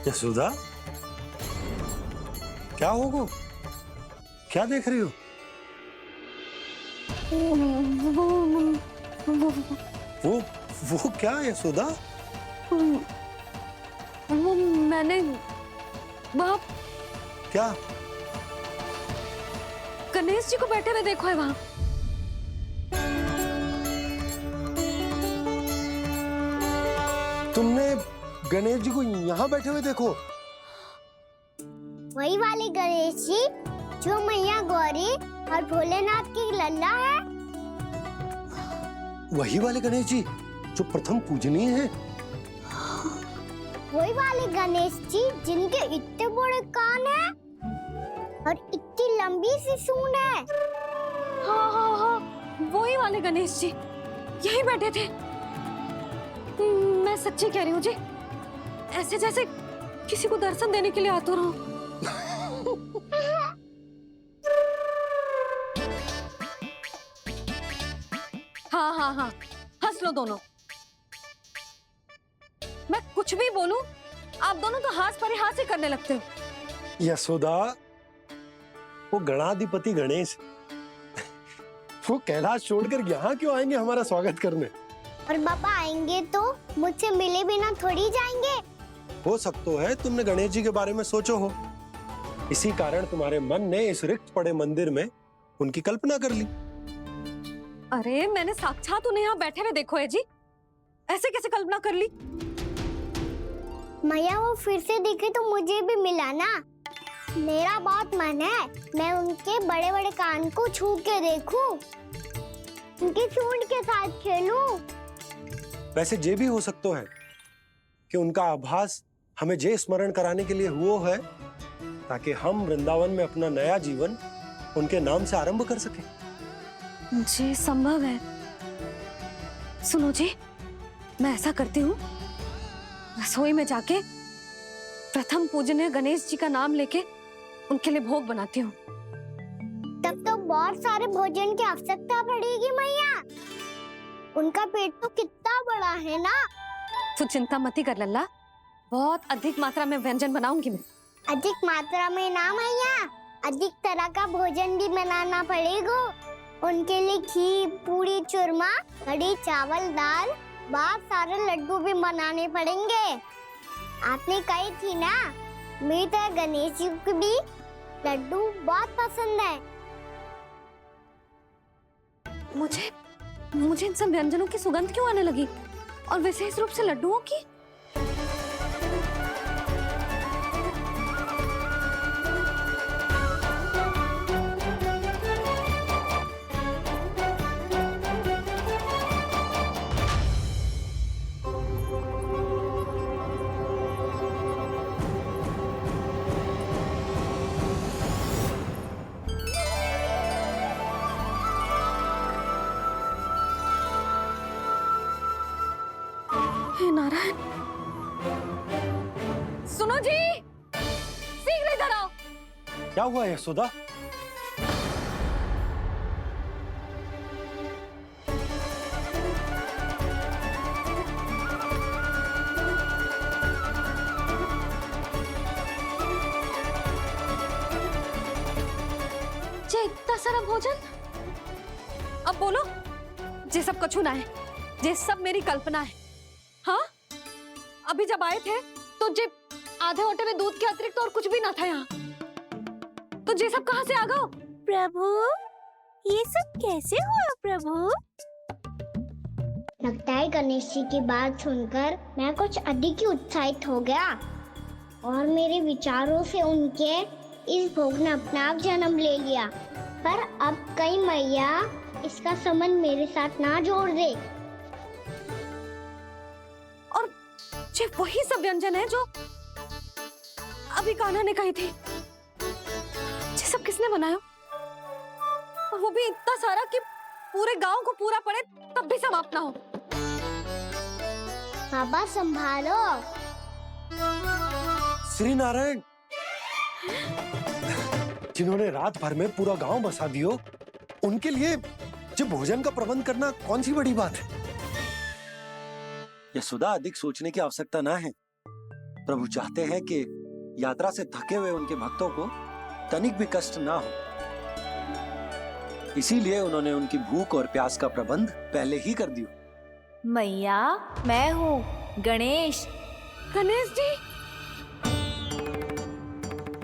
यशोदा, क्या होगा? क्या देख रही हो? वो वो क्या यशोदा? वो मैंने वहाँ क्या? गणेश जी को बैठे हुए देखो है वहाँ। तुमने गणेश जी को यहाँ बैठे हुए देखो? वही वाले गणेश जी जो मैया गौरी और भोलेनाथ की लल्ला है। वही वाले गणेश जी जो प्रथम पूजनीय हैं? वही वाले गणेश जी जिनके इतने बड़े कान हैं और इतनी लंबी सी सूंड है। हाँ हाँ हाँ, वही वाले गणेश जी यही बैठे थे। मैं सच्ची कह रही हूँ जी, ऐसे जैसे किसी को दर्शन देने के लिए आतुर हूँ। हाँ हाँ हाँ, हंस लो दोनों। मैं कुछ भी बोलूं, आप दोनों तो हाथ परिहास ही करने लगते हो। यशोदा, वो गणाधिपति गणेश वो कैलाश छोड़कर यहाँ क्यों आएंगे हमारा स्वागत करने? और पापा आएंगे तो मुझसे मिले बिना थोड़ी जाएंगे। हो सकता है तुमने गणेश जी के बारे में सोचो हो, इसी कारण तुम्हारे मन ने इस रिक्त पड़े मंदिर में उनकी कल्पना कर ली। अरे मैंने साक्षात उन्हें यहाँ बैठे हुए देखो है जी, ऐसे कैसे कल्पना कर ली? मैया वो फिर से दिखे तो मुझे भी मिला ना। मेरा बहुत मन है मैं उनके बड़े बड़े कान को छू के देखूं, उनकी सूंड के साथ खेलूं। वैसे ये भी हो सकता है कि उनका आभास हमें जे स्मरण कराने के लिए हुआ है ताकि हम वृंदावन में अपना नया जीवन उनके नाम से आरंभ कर सके। जी संभव है। सुनो जी, मैं ऐसा करती हूँ, रसोई में जाके प्रथम पूजनीय गणेश जी का नाम लेके उनके लिए भोग बनाती हूँ। तब तो बहुत सारे भोजन की आवश्यकता पड़ेगी मैया। उनका पेट तो कितना बड़ा है ना। तू चिंता मत ही कर लल्ला, बहुत अधिक मात्रा में व्यंजन बनाऊंगी मैं। अधिक मात्रा में ना मैया, अधिक तरह का भोजन भी बनाना पड़ेगा। उनके लिए खीर, पूरी, चूरमा, कढ़ी, चावल, दाल, बहुत सारे लड्डू भी बनाने पड़ेंगे। आपने कही थी ना, मेरी तरह गणेश जी को भी लड्डू बहुत पसंद है। मुझे इन सब व्यंजनों की सुगंध क्यों आने लगी, और विशेष रूप से लड्डुओं की? हे नारायण, सुनो जी, शीघ्र इधर आओ। क्या हुआ यशोदा? जे इतना सारा भोजन, अब बोलो, जे सब कछु ना है, जे सब मेरी कल्पना है। हाँ, अभी जब आए थे तो जे आधे ओटे में दूध के अतिरिक्त और कुछ भी ना था यहाँ, तो जे सब कहाँ से आ गए? प्रभु, ये सब कैसे हुआ प्रभु? लगता है गणेश जी की बात सुनकर मैं कुछ अधिक ही उत्साहित हो गया और मेरे विचारों से उनके इस भोग ने अपना आप जन्म ले लिया। पर अब कई मैया इसका संबंध मेरे साथ ना जोड़ दे। और जे वही सब व्यंजन है जो अभी कान्हा ने कही थी, ये सब किसने बनाया? और वो भी इतना सारा कि पूरे गांव को पूरा पड़े तब भी समाप्त ना हो। बाबा संभालो। श्री नारायण, जिन्होंने रात भर में पूरा गांव बसा दियो, उनके लिए जो भोजन का प्रबंध करना कौन सी बड़ी बात है? यशोदा, अधिक सोचने की आवश्यकता ना है। प्रभु चाहते हैं कि यात्रा से थके हुए उनके भक्तों को तनिक भी कष्ट ना हो। इसीलिए उन्होंने उनकी भूख और प्यास का प्रबंध पहले ही कर दिया। मैया, मैं हूँ गणेश, गणेश जी,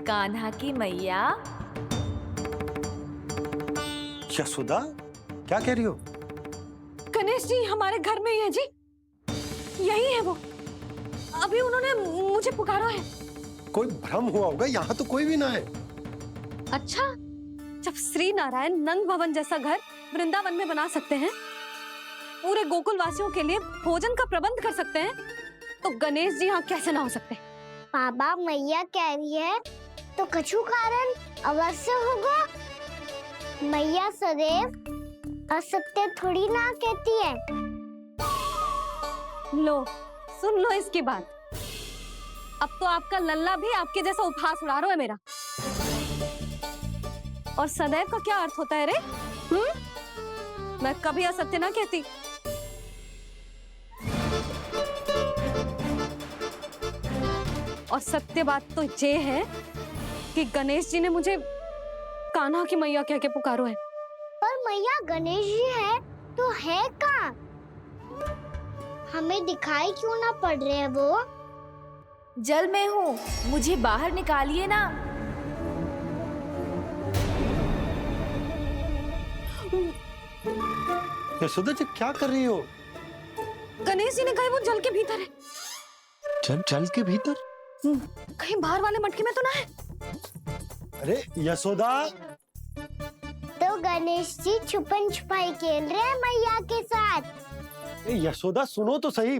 कान्हा की मैया। यशोदा, क्या कह रही हो? गणेश जी हमारे घर में ही है जी, यही है वो। अभी उन्होंने मुझे पुकारा है। कोई भ्रम हुआ होगा, यहाँ तो कोई भी ना है। अच्छा, जब श्री नारायण नंद भवन जैसा घर वृंदावन में बना सकते हैं, पूरे गोकुल वासियों के लिए भोजन का प्रबंध कर सकते हैं, तो गणेश जी यहाँ कैसे ना हो सकते? बाबा, मैया कह रही है तो कछु कारण अवश्य होगा। मैया सदैव असत्य थोड़ी ना कहती है। लो, सुन लो इसकी बात। अब तो आपका लल्ला भी आपके जैसा उपहास उड़ा रहा है मेरा। और सदैव का क्या अर्थ होता है रे? मैं कभी असत्य ना कहती। और सत्य बात तो ये है कि गणेश जी ने मुझे कान्हा की मैया कह के पुकारो है। पर मैया गणेश जी है तो है कहाँ? हमें दिखाई क्यों ना पड़ रहे हैं वो? जल में हूँ, मुझे बाहर निकालिए ना। यशोदा जी, क्या कर रही हो? गणेश जी ने कहा वो जल के भीतर है। जल के भीतर? कहीं बाहर वाले मटके में तो ना है? अरे यशोदा! तो गणेश जी छुपन छुपाई खेल रहे हैं मैया के साथ। यशोदा, सुनो तो सही।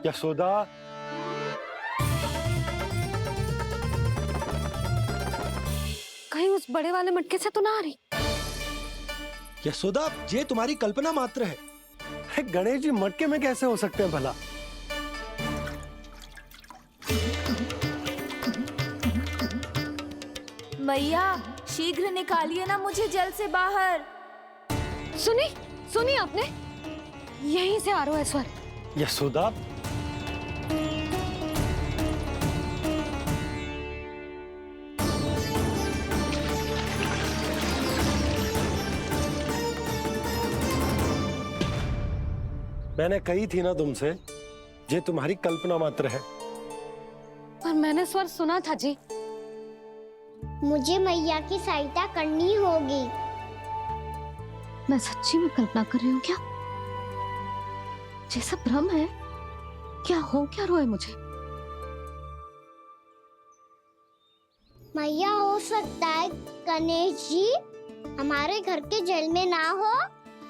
यशोदा, कहीं उस बड़े वाले मटके से तो ना आ रही? यशोदा, ये तुम्हारी कल्पना मात्र है। गणेश जी मटके में कैसे हो सकते हैं भला? मैया, शीघ्र निकालिए ना मुझे जल से बाहर। सुनी आपने? यहीं से आ रहा है स्वर। यशोदा, मैंने कही थी ना तुमसे, ये तुम्हारी कल्पना मात्र है। पर मैंने स्वर सुना था जी। मुझे मैया की सहायता करनी होगी। मैं सच्ची में कल्पना कर रही हूँ क्या? ये सब भ्रम है क्या? हो क्या रहा है मुझे? मैया, हो सकता है गणेश जी हमारे घर के जल में ना हो,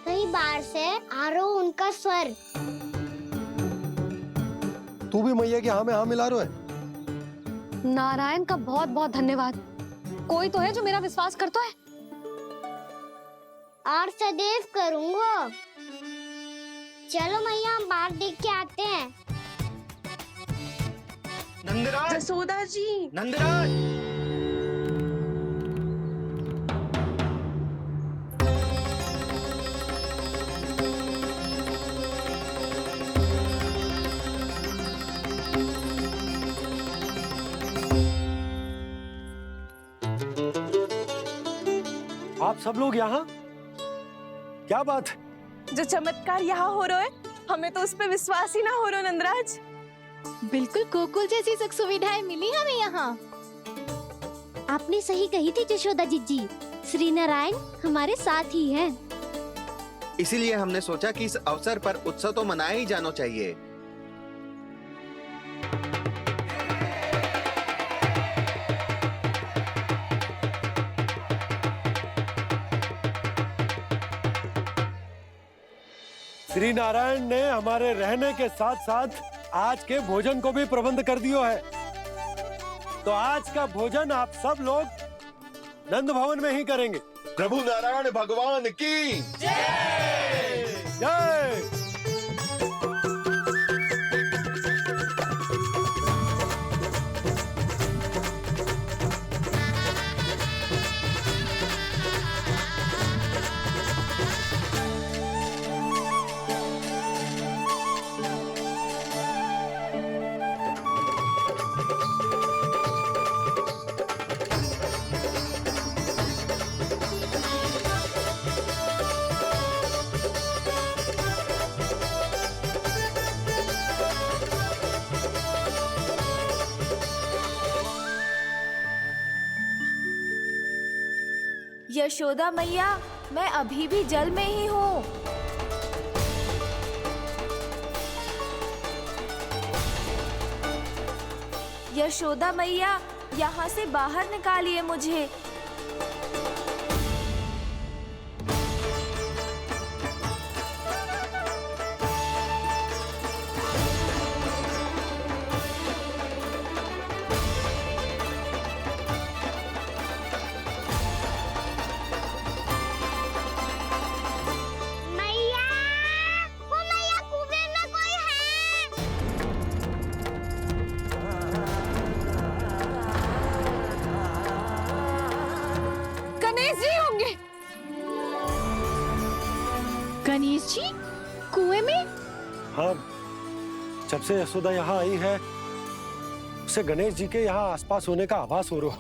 कहीं बाहर से आ रहा हो उनका स्वर। तू भी मैया के हाँ में हाँ मिला रहा है। नारायण का बहुत बहुत धन्यवाद। कोई तो है जो मेरा विश्वास करता है। और सदैव करूंगा। चलो मैया, हम बाहर देख के आते हैं। नंदराज! जसोदा जी, नंदराज! आप सब लोग यहाँ? क्या बात है? जो चमत्कार यहाँ हो रहा है, हमें तो उस पे विश्वास ही ना हो रहा नंदराज। बिल्कुल गोकुल जैसी सुख सुविधाएं मिली हमें यहाँ। आपने सही कही थी जशोदा जीजी, श्री नारायण हमारे साथ ही हैं। इसीलिए हमने सोचा कि इस अवसर पर उत्सव तो मनाया ही जाना चाहिए। श्री नारायण ने हमारे रहने के साथ साथ आज के भोजन को भी प्रबंध कर दियो है। तो आज का भोजन आप सब लोग नंद भवन में ही करेंगे। प्रभु नारायण भगवान की जय जय। यशोदा मैया, मैं अभी भी जल में ही हूँ। यशोदा मैया, यहाँ से बाहर निकालिए मुझे। मैया, वो मैया कुएं में कोई है। गणेश जी होंगे। गणेश जी कुएं में? हाँ, जब से यशोदा यहाँ आई है उसे गणेश जी के यहाँ आसपास होने का आभास हो रहा है।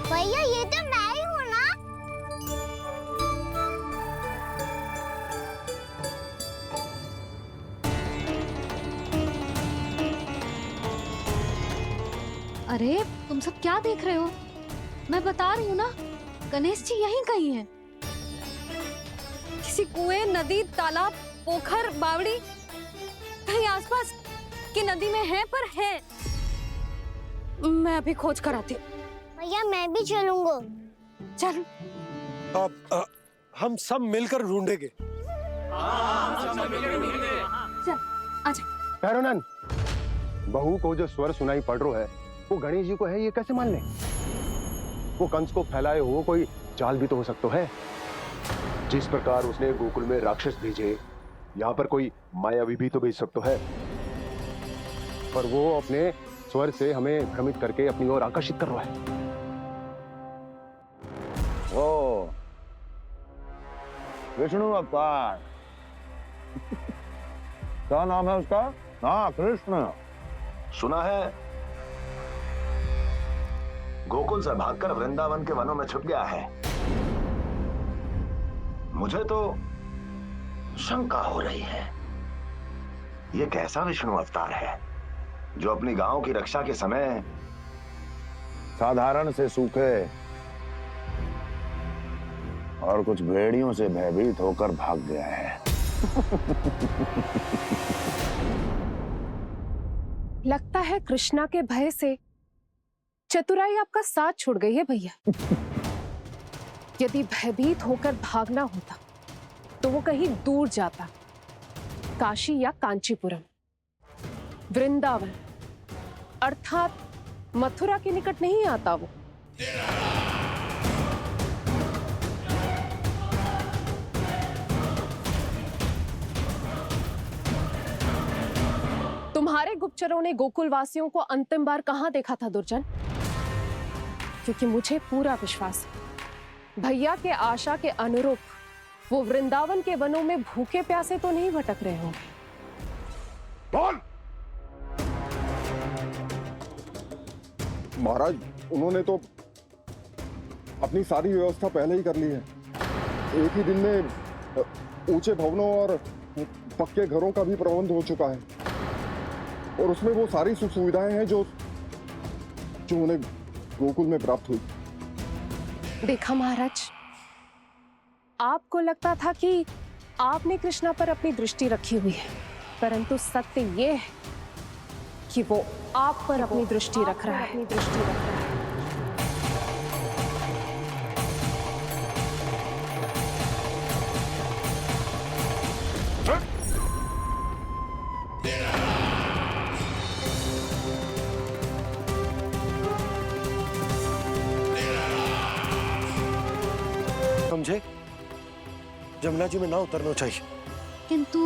भैया ये तो मैं ही हूँ ना। अरे तुम सब क्या देख रहे हो? मैं बता रही हूँ ना, गणेश जी यहीं कहीं हैं। किसी कुएं, नदी, तालाब, पोखर, बावड़ी, कहीं आसपास की नदी में है, पर है। मैं अभी खोज कर आती हूँ। भैया मैं भी चलूंगा। चल। अब हम सब मिलकर ढूंढेंगे। चल आजा। भैरवनंद, बहू को जो स्वर सुनाई पड़ रहा है वो गणेश जी को है, ये कैसे मान ले? वो कंस को फैलाए हुए कोई चाल भी तो हो सकता है। जिस प्रकार उसने गोकुल में राक्षस भेजे, यहाँ पर कोई मायावी भी तो भेज सकता है। पर वो अपने स्वर से हमें भ्रमित करके अपनी ओर आकर्षित कर रहा है। ओ विष्णु अवतार। क्या नाम है उसका? हाँ, कृष्ण। सुना है गोकुल से भागकर वृंदावन के वनों में छुप गया है। मुझे तो शंका हो रही है, ये कैसा विष्णु अवतार है जो अपनी गांव की रक्षा के समय साधारण से सूखे और कुछ भेड़ियों से भयभीत होकर भाग गया है। लगता है कृष्णा के भय से चतुराई आपका साथ छोड़ गई है भैया। यदि भयभीत होकर भागना होता तो वो कहीं दूर जाता, काशी या कांचीपुरम, वृंदावन अर्थात मथुरा के निकट नहीं आता वो। तुम्हारे गुप्तचरों ने गोकुल वासियों को अंतिम बार कहां देखा था दुर्जन? क्योंकि मुझे पूरा विश्वास है भैया के आशा के अनुरूप वो वृंदावन के वनों में भूखे प्यासे तो नहीं भटक रहे होंगे। बोल! महाराज, उन्होंने तो अपनी सारी व्यवस्था पहले ही कर ली है। एक ही दिन में ऊंचे भवनों और पक्के घरों का भी प्रबंध हो चुका है, और उसमें वो सारी सुख सुविधाएं हैं जो उन्हें गोकुल में प्राप्त हुई। देखा महाराज, आपको लगता था कि आपने कृष्णा पर अपनी दृष्टि रखी हुई है, परंतु सत्य ये है कि वो आप पर अपनी दृष्टि रख रहा है। समझे? जमुना जी में ना उतरना चाहिए। किंतु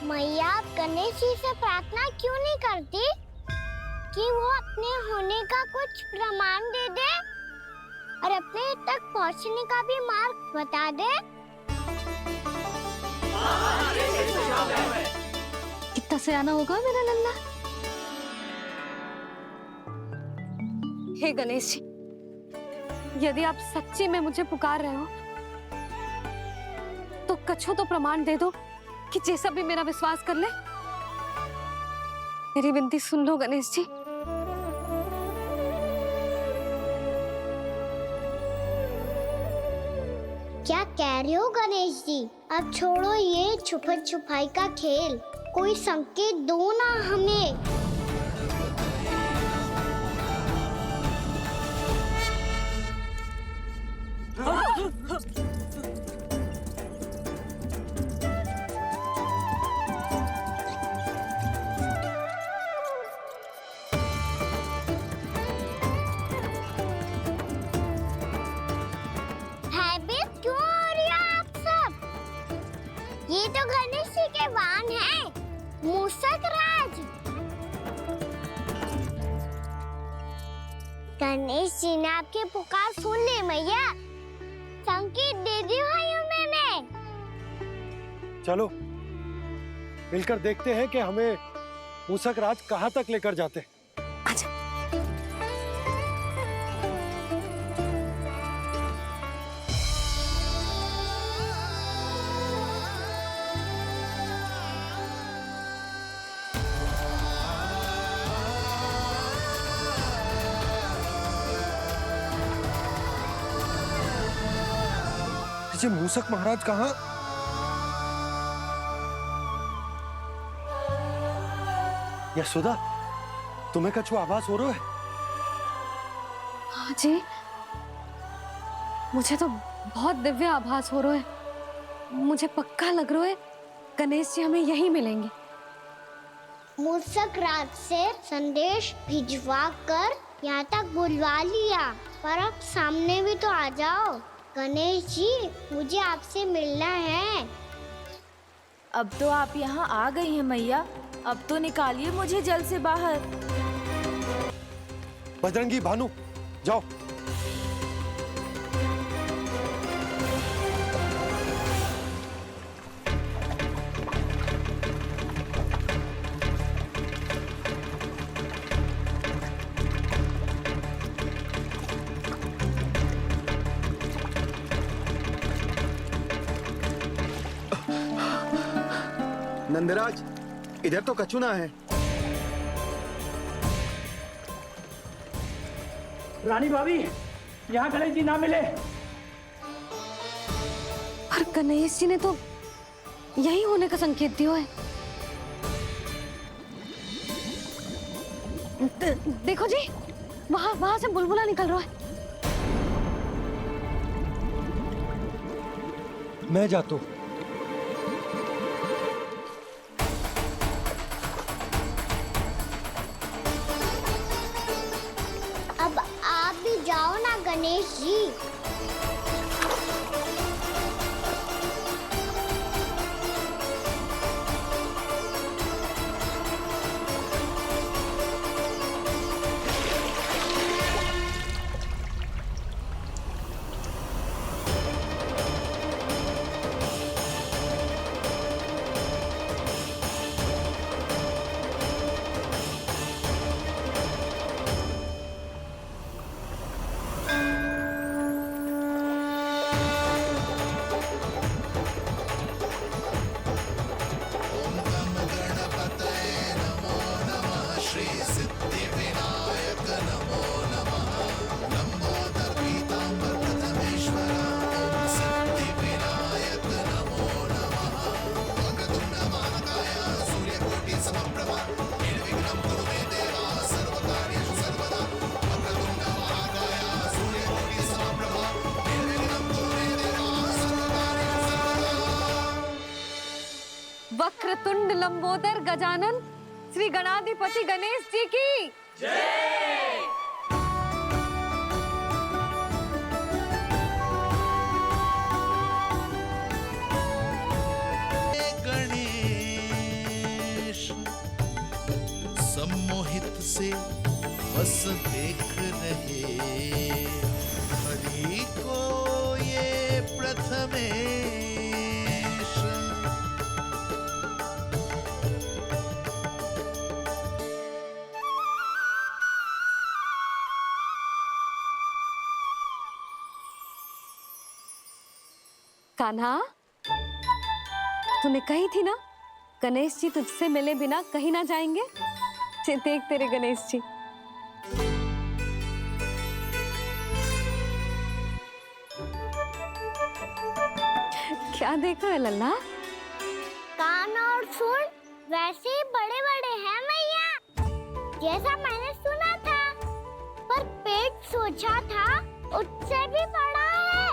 मैया आप गणेश जी से प्रार्थना क्यों नहीं करती कि वो अपने होने का कुछ प्रमाण दे दे और अपने तक पहुंचने का भी मार्ग बता दे? कितना सयाना होगा मेरा लल्ला। हे गणेश जी, यदि आप सच्ची में मुझे पुकार रहे हो तो कछु तो प्रमाण दे दो कि जैसा भी मेरा विश्वास कर ले। मेरी विनती सुन लो गणेश जी। क्या कह रहे हो गणेश जी? अब छोड़ो ये छुपन छुपाई का खेल, कोई संकेत दो ना हमें। भयभीत क्यों हो रही हो आप सब? ये तो गणेश जी के वाहन हैं, मूषक राज। गणेश जी ने आपकी पुकार सुन ली मैया, संकेत दे दी भाइयों मैंने। चलो मिलकर देखते हैं कि हमें मूषक राज कहाँ तक लेकर जाते हैं। जी मूषक महाराज कहाँ? यशोदा, तुम्हें कछु आभास हो रहा है? हाँ जी, मुझे तो बहुत दिव्य आभास हो रहा है। मुझे पक्का लग रहा है गणेश जी हमें यहीं मिलेंगे। मूषक राज से संदेश भिजवा कर यहाँ तक बुलवा लिया, पर अब सामने भी तो आ जाओ। गणेश जी, मुझे आपसे मिलना है। अब तो आप यहाँ आ गई हैं मैया, अब तो निकालिए मुझे जल से बाहर। बजरंगी, भानु, जाओ। नंदराज, इधर तो कछु ना है। रानी भाभी, यहाँ गणेश जी ना मिले। पर गणेश जी ने तो यही होने का संकेत दिया है। देखो जी, वहां से बुलबुला निकल रहा है। मैं जाता हूँ। अब आप भी जाओ ना गणेश जी। वक्रतुंड लंबोदर गजानन श्री गणाधिपति गणेश जी की जय। गणेश सम्मोहित से बस देख रहे हरि को ये प्रथमेश। कान्हा, तूने कही थी ना गणेश जी तुझसे मिले बिना कहीं ना जाएंगे। देख तेरे गणेश जी। क्या देख रहा है लल्ला? कान और सुन वैसे ही बड़े बड़े हैं मैया, जैसा मैंने सुना था, पर पेट सोचा था उससे भी बड़ा है।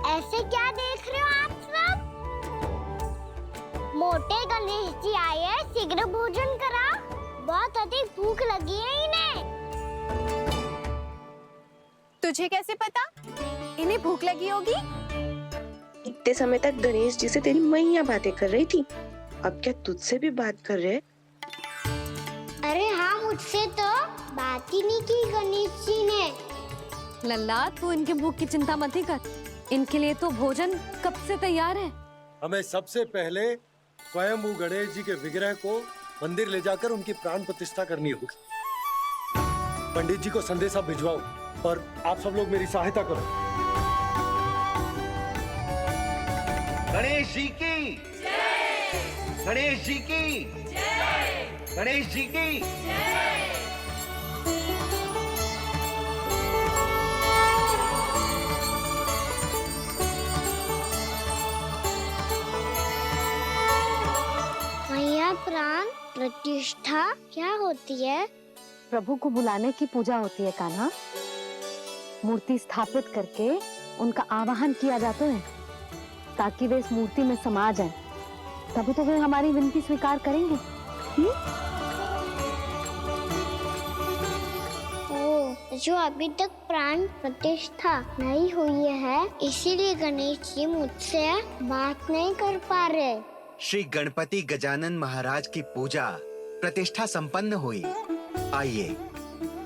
ऐसे क्या देख रहे हो आप सब? मोटे गणेश जी आए हैं, शीघ्र भोजन करा, बहुत अधिक भूख लगी है इन्हें। तुझे कैसे पता इन्हें भूख लगी होगी? इतने समय तक गणेश जी से तेरी मैया बातें कर रही थी, अब क्या तुझसे भी बात कर रहे? अरे हाँ, मुझसे तो बात ही नहीं की गणेश जी ने। लल्ला तू इनके भूख की चिंता मत ही कर, इनके लिए तो भोजन कब से तैयार है। हमें सबसे पहले स्वयं गणेश जी के विग्रह को मंदिर ले जाकर उनकी प्राण प्रतिष्ठा करनी होगी। पंडित जी को संदेशा भिजवाओ और आप सब लोग मेरी सहायता करो। गणेश जी की जय! गणेश जी की जय! गणेश जी की जय! मैया प्राण प्रतिष्ठा क्या होती है? प्रभु को बुलाने की पूजा होती है कान्हा। मूर्ति स्थापित करके उनका आवाहन किया जाता है ताकि वे इस मूर्ति में समा जाएं। तभी तो वे हमारी विनती स्वीकार करेंगे। ओ, जो अभी तक प्राण प्रतिष्ठा नहीं हुई है, इसीलिए गणेश जी मुझसे बात नहीं कर पा रहे। श्री गणपति गजानन महाराज की पूजा प्रतिष्ठा संपन्न हुई। आइए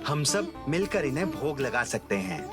हम सब मिलकर इन्हें भोग लगा सकते हैं।